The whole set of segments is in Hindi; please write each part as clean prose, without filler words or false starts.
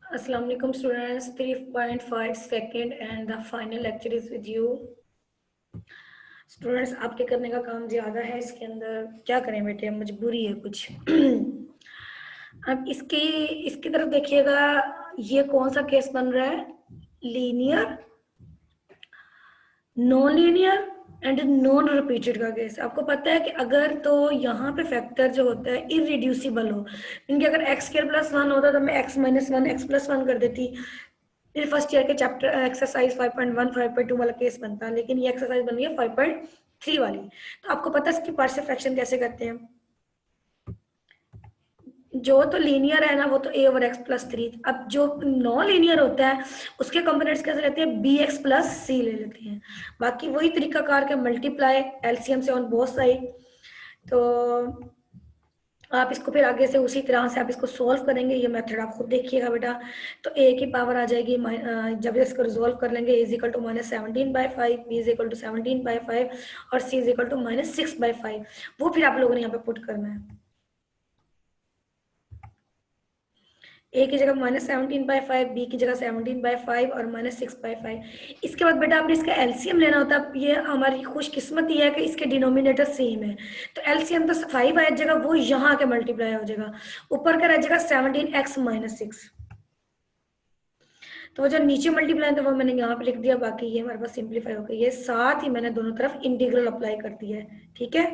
Assalamu alaikum students, 3.5 second and the final lecture is with you. Students आपके करने का काम ज़्यादा है इसके अंदर, क्या करें बेटे, मजबूरी है कुछ। अब इसकी तरफ देखिएगा, ये कौन सा केस बन रहा है, linear, non linear and non repeated का केस। आपको पता है कि अगर तो यहाँ पे फैक्टर जो होता है इरिड्यूसिबल हो, इनके अगर x स्क्वायर प्लस 1 होता तो मैं x माइनस 1 x प्लस 1 कर देती, फिर फर्स्ट ईयर के चैप्टर एक्सरसाइज 5.1 5.2 वाला केस बनता, लेकिन ये एक्सरसाइज बन गई 5.3 वाली। तो आपको पता है इसकी पार्शियल फ्रैक्शन कैसे करते हैं, जो तो लीनियर है ना वो तो a ओवर x प्लस 3, अब जो नॉन लीनियर होता है उसके कंपोनेंट्स कैसे लेते हैं, bx प्लस c ले लेते हैं। बाकी वही तरीका कार के मल्टीप्लाई एलसीएम से ऑन बोथ साइड। तो आप इसको फिर आगे से उसी तरह से आप इसको सॉल्व करेंगे, ये मेथड आप खुद देखिएगा बेटा। तो a की पावर आ जाएगी, जब इसको रिजोल्व कर लेंगे, a is equal to -17/5, b is equal to 17/5 और c इज इक्वल टू -6/5। वो फिर आप लोगों ने यहाँ पे पुट करना है, a की जगह -17/5, b की जगह 17/5 और -6/5। इसके बाद बेटा आपने इसका एलसीएम लेना होता है। ये हमारी खुशकिस्मती है कि इसके डिनोमिनेटर सेम है, तो एलसीएम तो 5 आ जाएगा, वो यहाँ के मल्टीप्लाई हो जाएगा, ऊपर का रह जाएगा 17x - 6। तो वो जो नीचे मल्टीप्लाई था वो मैंने यहाँ पे लिख दिया, बाकी ये हमारे पास सिंप्लीफाई हो गई है, साथ ही मैंने दोनों तरफ इंटीग्रल अप्लाई कर दिया है। ठीक है,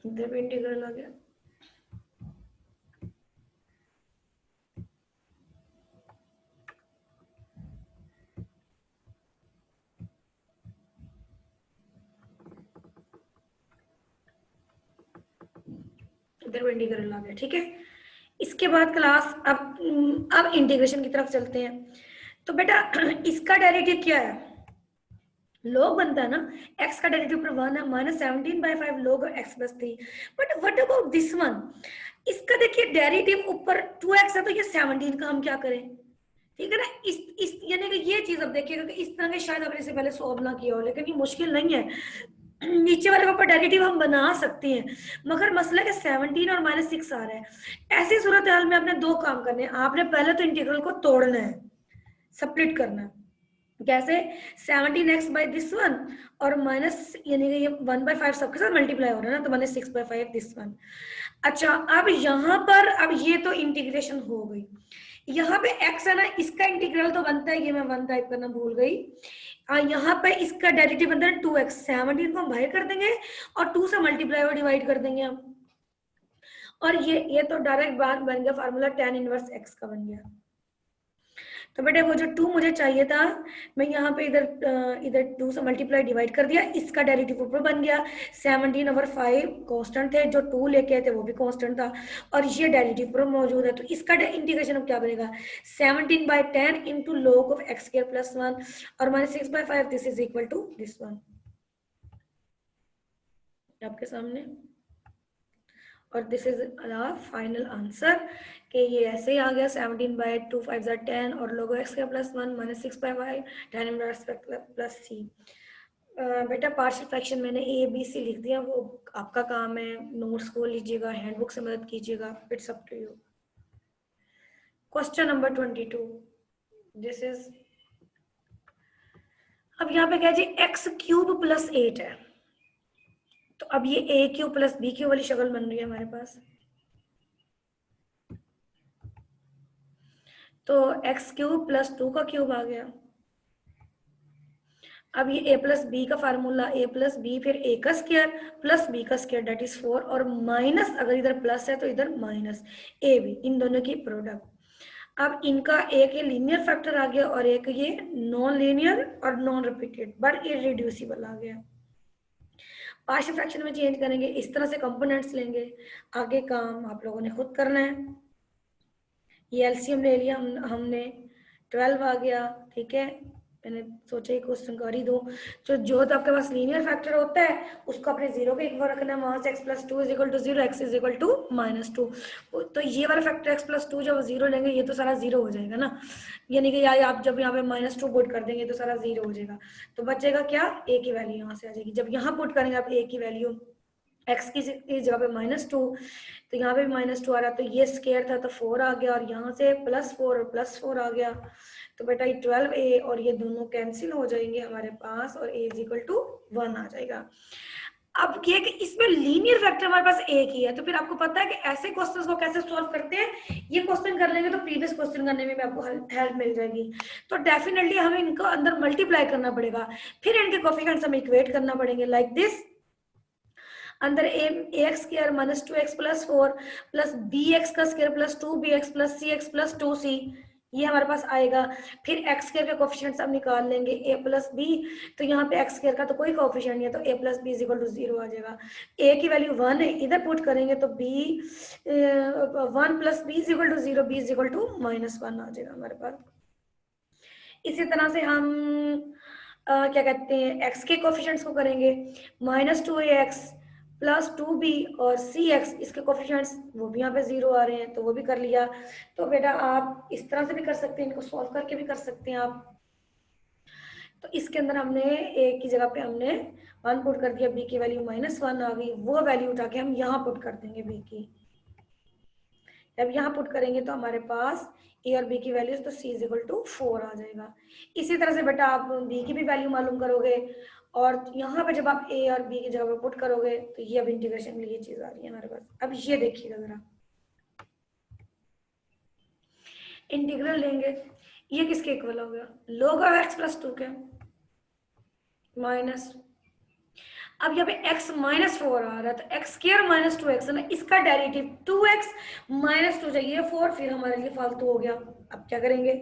इधर भी इंटीग्रल आ गया। इधर भी इंटीग्रल आ गया। ठीक है, इसके बाद क्लास अब इंटीग्रेशन की तरफ चलते हैं। तो बेटा इसका डेरिवेटिव क्या है, log बनता है ना, x का डेरिवेटिव पर 1 है, -17/5 log x + 3। But what about this one, इसका देखिए डेरिवेटिव ऊपर 2x है, तो ये 17 का हम क्या करें, ठीक है ना। इस यानी कि ये चीज अब देखिएगा कि इस तरह के शायद आपने इससे पहले सॉल्व ना किया हो, लेकिन ये मुश्किल नहीं है, नीचे वाले का ऊपर डेरिवेटिव हम बना सकते हैं, मगर मसला है कि 17 और -6 आ रहा है। ऐसी सूरत हाल में आपने दो काम करने हैं, आपने पहले तो इंटीग्रल को तोड़ना है, स्प्लिट करना है। कैसे, 17x बाई दिस वन और माइनस यानी कि ये 1/5 सबके साथ मल्टीप्लाई हो रहा है ना, तो -6/5 दिस वन। अच्छा, अब यहाँ पर अब ये तो इंटीग्रेशन हो गई, यहाँ पे x है ना, इसका इंटीग्रल तो बनता है, ये मैं 1 टाइप करना भूल गई। यहाँ पे इसका डेरिवेटिव बनता है 2x, 17 को हम बाहर कर देंगे और 2 से मल्टीप्लाई और डिवाइड कर देंगे हम, और ये तो डायरेक्ट बात बन गया, फार्मूला tan इनवर्स x का बन गया। तो बेटे वो जो 2 मुझे चाहिए था, मैं यहाँ पे इधर 2 से मल्टीप्लाई डिवाइड कर दिया, इसका डेरिवेटिव ऊपर बन गया, 17/5 कांस्टेंट थे, जो 2 लेके आए थे वो भी कांस्टेंट था, और ये डेरिवेटिव ऊपर मौजूद है। तो इसका इंटीग्रेशन अब क्या बनेगा, 17/10 इंटू log ऑफ x² + 1 और -6/5, this is equal to this one आपके सामने, और दिस इज फाइनल आंसर कि ये ऐसे ही आ गया, 17/2 5 10 और लोगो x² + 1 -6/5 tan inverse plus c। बेटा पार्शियल फ्रैक्शन मैंने a b c लिख दिया, वो आपका काम है, नोट्स को लीजिएगा, हैंडबुक से मदद कीजिएगा, it's up to you. Question number 22, this is, अब यहाँ पे क्या जी, x³ + 8 है, तो अब ये a³ + b³ वाली शक्ल बन रही है हमारे पास। तो x³ + 2 का क्यूब आ गया। अब ये a + b का फार्मूला, a + b फिर a का स्क्वायर प्लस b का स्क्वायर, दैट इज 4, और माइनस, अगर इधर प्लस है तो इधर माइनस a b, इन दोनों की प्रोडक्ट। अब इनका एक ये लीनियर फैक्टर आ गया और एक ये नॉन लीनियर और नॉन रिपीटेड बट इररिड्यूसिबल आ गया। पार्शियल फ्रैक्शन में चेंज करेंगे, इस तरह से कंपोनेंट्स लेंगे, आगे काम आप लोगों ने खुद करना है। ये एलसीएम ले लिया हमने, 12 आ गया, ठीक है, मैंने सोचा ये क्वेश्चन कर ही दूं। जो तो आपके पास लीनियर फैक्टर होता है उसको अपने जीरो के इक्वल रखना है, वहां से x plus two is equal to zero, x is equal to -2। तो ये वाला फैक्टर x प्लस टू जब जीरो लेंगे ये तो सारा जीरो हो जाएगा ना, यानी कि यार आप जब यहाँ पे -2 पुट कर देंगे तो सारा जीरो हो जाएगा। तो बचेगा क्या, a की वैल्यू यहाँ से आ जाएगी। जब यहाँ पुट करेंगे आप a की वैल्यू x की जगह पे -2, तो यहाँ पे भी -2 आ रहा है, तो ये स्क्वायर था तो 4 आ गया, और यहाँ से +4 और +4 आ गया। तो बेटा ये 12a और ये दोनों कैंसिल हो जाएंगे हमारे पास, और a इज इक्वल टू 1 आ जाएगा। अब ये कि इसमें लीनियर फैक्टर हमारे पास एक ही है, तो फिर आपको पता है कि ऐसे क्वेश्चंस को कैसे सॉल्व करते हैं। ये क्वेश्चन कर लेंगे तो प्रीवियस क्वेश्चन करने में भी आपको हेल्प मिल जाएगी। तो डेफिनेटली हमें इनको अंदर मल्टीप्लाई करना पड़ेगा, फिर इनके कोएफिशिएंट्स हमें इक्वेट करना पड़ेंगे लाइक दिस। अंदर ax square -2x plus 4 plus bx का square plus 2bx plus cx plus 2c, ये हमारे पास आएगा। फिर x स्क्वायर के कोएफिशिएंट्स हम निकाल लेंगे a प्लस b, तो यहाँ पे x स्क्वायर का तो कोई कोएफिशिएंट नहीं है, तो a plus b is equal to 0 आ जाएगा। a की वैल्यू 1 है, इधर पुट करेंगे तो b 1 plus b is equal to 0, b is equal to -1 आ जाएगा हमारे पास। इसी तरह से हम क्या कहते हैं x के कोएफिशिएंट्स को करेंगे, -2ax प्लस 2b और cx, इसके कोएफिशिएंट्स वो भी यहाँ पे 0 आ रहे हैं, तो वो भी कर लिया। तो बेटा आप इस तरह से भी कर सकते हैं, इनको सॉल्व करके भी कर सकते हैं आप। तो इसके अंदर हमने a की जगह पे हमने 1 पुट कर दिया, b की वैल्यू -1 आ गई, वो वैल्यू उठा के हम यहाँ पुट कर देंगे b की। जब यहाँ पुट करेंगे तो हमारे पास a और b की वैल्यूज, तो c इज इक्वल टू 4 आ जाएगा। इसी तरह से बेटा आप b की भी वैल्यू मालूम करोगे, और यहाँ पे जब आप a और b की जगह पे पुट करोगे तो ये अब इंटीग्रेशन के लिए चीज आ रही है हमारे पास। अब ये देखिएगा जरा, इंटीग्रल लेंगे, ये किसके इक्वल हो गया, log ऑफ x प्लस 2 के माइनस, अब यहाँ पे x -4 आ रहा है, तो x स्क्वायर -2x है ना, इसका डेरिवेटिव 2x -2 चाहिए 4, फिर हमारे लिए फालतू हो गया। अब क्या करेंगे,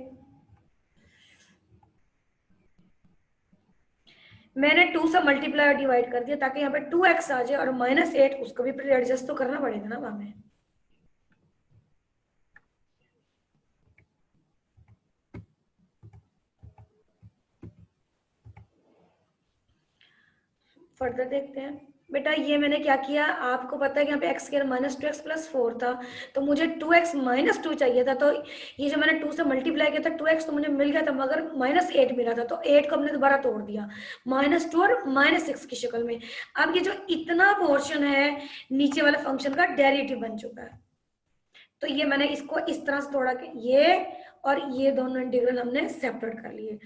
मैंने 2 से मल्टीप्लाई और डिवाइड कर दिया ताकि यहाँ पे 2x आ जाए, और -8 उसको भी फिर एडजस्ट तो करना पड़ेगा ना हमें। फर्दर देखते हैं बेटा, ये मैंने क्या किया, आपको पता है कि यहाँ पे x स्क्वायर -2x प्लस 4 था, तो मुझे 2x -2 चाहिए था, तो ये जो मैंने 2 से मल्टीप्लाई किया था 2x तो मुझे मिल गया था, मगर -8 मिला था, तो 8 को हमने दोबारा तोड़ दिया -2 और -6 की शक्ल में। अब ये जो इतना पोर्शन है नीचे वाले फंक्शन का डेरिवेटिव बन चुका है, तो ये मैंने इसको इस तरह से तोड़ा कि ये और ये दोनों इंटीग्रल हमने सेपरेट कर लिए।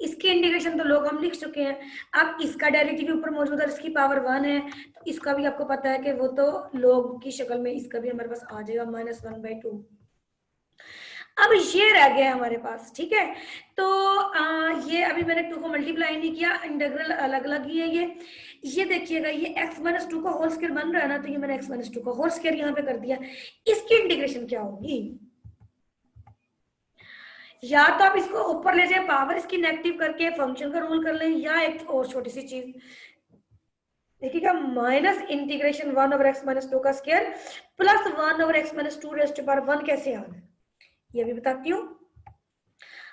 इसके इंटीग्रेशन तो लोग हम लिख चुके हैं, अब इसका डेरिवेटिव ऊपर मौजूद है, इसकी पावर 1 है, तो इसका भी आपको पता है कि वो तो लोग की शक्ल में इसका भी हमारे पास आ जाएगा -1/2। अब ये रह गया हमारे पास, ठीक है। तो ये अभी मैंने 2 को मल्टीप्लाई नहीं किया, इंटीग्रल अलग अलग ही है ये देखिएगा, ये x -2 का होल स्क्वायर बन रहा है ना, तो ये मैंने x -2 का होल स्क्वायर यहाँ पे कर दिया। इसकी इंटीग्रेशन क्या होगी, या तो आप इसको ऊपर ले जाए पावर इसकी नेगेटिव करके फंक्शन का रूल कर लें, या एक और छोटी सी चीज देखिएगा, -1/x-2 का square plus 1/x-2 raise to power 1 कैसे आ रहा है, ये भी बताती हूँ।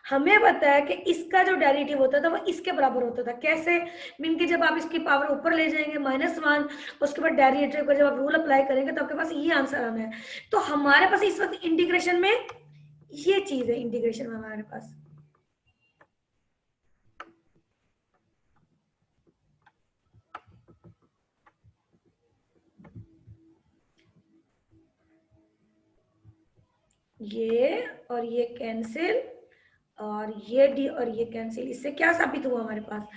हमें पता है कि इसका जो डेरिवेटिव होता था वो इसके बराबर होता था, कैसे, मीन के जब आप इसकी पावर ऊपर ले जाएंगे -1, उसके बाद डेरिवेटिव का जब आप रूल अप्लाई करेंगे तो आपके पास ये आंसर आना है। तो हमारे पास इस वक्त इंटीग्रेशन में ये चीज है, इंटीग्रेशन में हमारे पास ये और ये कैंसिल, और ये डी और ये कैंसिल, इससे क्या साबित हुआ हमारे पास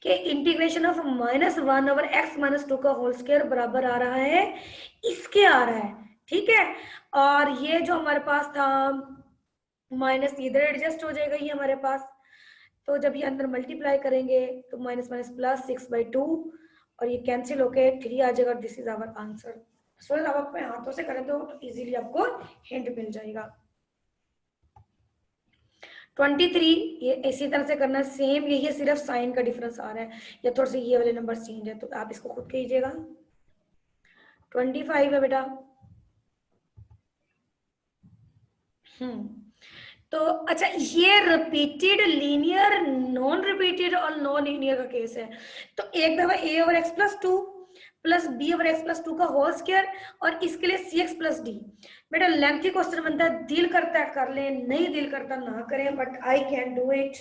कि इंटीग्रेशन ऑफ -1/x-2 का होल स्क्वायर बराबर आ रहा है इसके आ रहा है, ठीक है। और ये जो हमारे पास था माइनस इधर एडजस्ट हो जाएगा ये हमारे पास, तो जब ये अंदर मल्टीप्लाई करेंगे तो माइनस माइनस प्लस 6/2, और ये कैंसिल होके 3 आ जाएगा, दिस इज आवर आंसर। सो आप अपने हाथों से करें तो इजीली आपको हिंट मिल जाएगा। 23 ये इसी तरह से करना सेम, यही सिर्फ साइन का डिफरेंस आ रहा है, या थोड़े से ये वाले नंबर चेंज है, तो आप इसको खुद कीजिएगा। 25 है बेटा, तो अच्छा, ये रिपीटेड लीनियर, नॉन रिपीटेड और नॉन लीनियर का केस है। तो एक दफा A over X plus two plus B over X plus two का होल स्क्वायर, और इसके लिए सी एक्स प्लस डी। बेटा लेंथी क्वेश्चन बनता है, दिल करता है कर ले, नहीं दिल करता ना करें, but I can do it.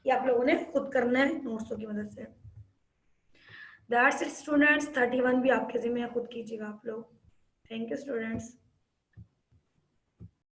ये आप लोगों ने खुद करना है नोट्सों की मदद से। दैट्स इट स्टूडेंट्स, 31 भी आपके जिम्मे खुद कीजिएगा आप लोग। Thank you students.